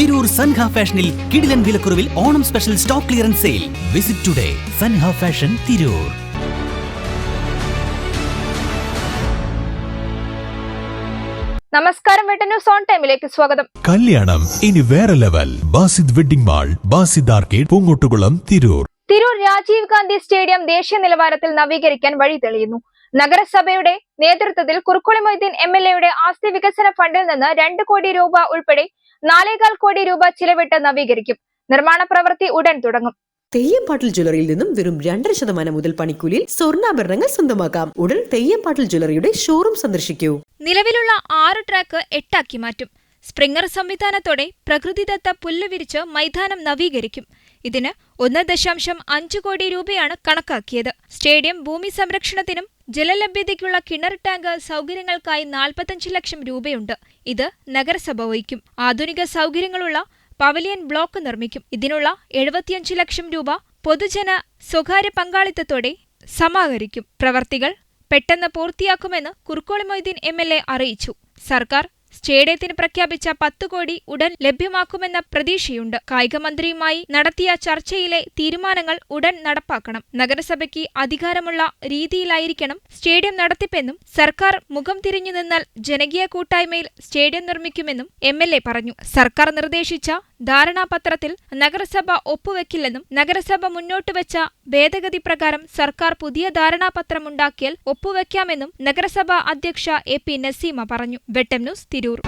തിരൂർ സൻഹ ഫാഷനിൽ കിടിലൻ വിലക്കുറവിൽ Onam special stock clearance sale. Visit today Sanha fashion Tirur. നമസ്കാരം, വെട്ട ന്യൂസ് ഓൺ ടൈമിലേക്ക് സ്വാഗതം. കല്യാണം ഇനി വേറെ level. Basid wedding mall, Basid arcade, Poongottukulam, Tirur. Tirur Rajiv Gandhi stadium ദേശീയ നിലവാരത്തിൽ നവീകരിക്കാൻ വഴി തെളിയുന്നു. നഗരസഭയുടെ നേതൃത്വത്തിൽ കുറുക്കോളി മൊയ്തീൻ MLA ആസ്തി വികസന ഫണ്ടിൽ നിന്ന് 2 കോടി രൂപ ഉൾപ്പെടെ 4.25 കോടി രൂപ ചിലവിട്ട് നവീകരിക്കും. നിർമ്മാണ പ്രവൃത്തി ഉടൻ തുടങ്ങും. തെയ്യംപാട്ടിൽ ജ്വല്ലറിയിൽ നിന്നും വെറും 2% മുതൽ പണിക്കൂലിയിൽ സ്വർണ്ണാഭരണങ്ങൾ സ്വന്തമാക്കാം. ഉടൻ തെയ്യംപാട്ടിൽ ജ്വല്ലറിയുടെ ഷോറൂം സന്ദർശിക്കൂ. നിലവിലുള്ള 6 ട്രാക്ക് 8 ആക്കി മാറ്റും. സ്പ്രിംഗർ സംവിധാനത്തോടെ പ്രകൃതിദത്ത പുല്ല് വിരിച്ച് മൈതാനം നവീകരിക്കും. ഇതിന് 1.5 കോടി രൂപയാണ് കണക്കാക്കിയത്. സ്റ്റേഡിയം ഭൂമി സംരക്ഷണത്തിനും ജലലഭ്യതയ്ക്കുള്ള കിണർ ടാങ്ക് സൗകര്യങ്ങൾക്കായി 45 ലക്ഷം രൂപയുണ്ട്. ഇത് നഗരസഭ വഹിക്കും. ആധുനിക സൗകര്യങ്ങളുള്ള പവലിയൻ ബ്ലോക്ക് നിർമ്മിക്കും. ഇതിനുള്ള 75 ലക്ഷം രൂപ പൊതുജന സ്വകാര്യ പങ്കാളിത്തത്തോടെ സമാഹരിക്കും. പ്രവർത്തികൾ പെട്ടെന്ന് പൂർത്തിയാക്കുമെന്ന് കുറുക്കോളി മൊയ്തീൻ MLA അറിയിച്ചു. സർക്കാർ സ്റ്റേഡിയത്തിന് പ്രഖ്യാപിച്ച 10 കോടി ഉടൻ ലഭ്യമാക്കുമെന്ന പ്രതീക്ഷയുണ്ട്. കായിക മന്ത്രിയുമായി നടത്തിയ ചർച്ചയിലെ തീരുമാനങ്ങൾ ഉടൻ നടപ്പാക്കണം. നഗരസഭയ്ക്ക് അധികാരമുള്ള രീതിയിലായിരിക്കണം സ്റ്റേഡിയം നടത്തിപ്പെന്നും സർക്കാർ മുഖം തിരിഞ്ഞു നിന്നാൽ ജനകീയ കൂട്ടായ്മയിൽ സ്റ്റേഡിയം നിർമ്മിക്കുമെന്നും MLA പറഞ്ഞു. സർക്കാർ നിർദ്ദേശിച്ച ധാരണാപത്രത്തിൽ നഗരസഭ ഒപ്പുവെക്കില്ലെന്നും നഗരസഭ മുന്നോട്ടുവെച്ച ഭേദഗതി പ്രകാരം സർക്കാർ പുതിയ ധാരണാപത്രമുണ്ടാക്കിയാൽ ഒപ്പുവെക്കാമെന്നും നഗരസഭാ അധ്യക്ഷ AP നസീമ പറഞ്ഞു. വെട്ടം ന്യൂസ്, തിരൂർ.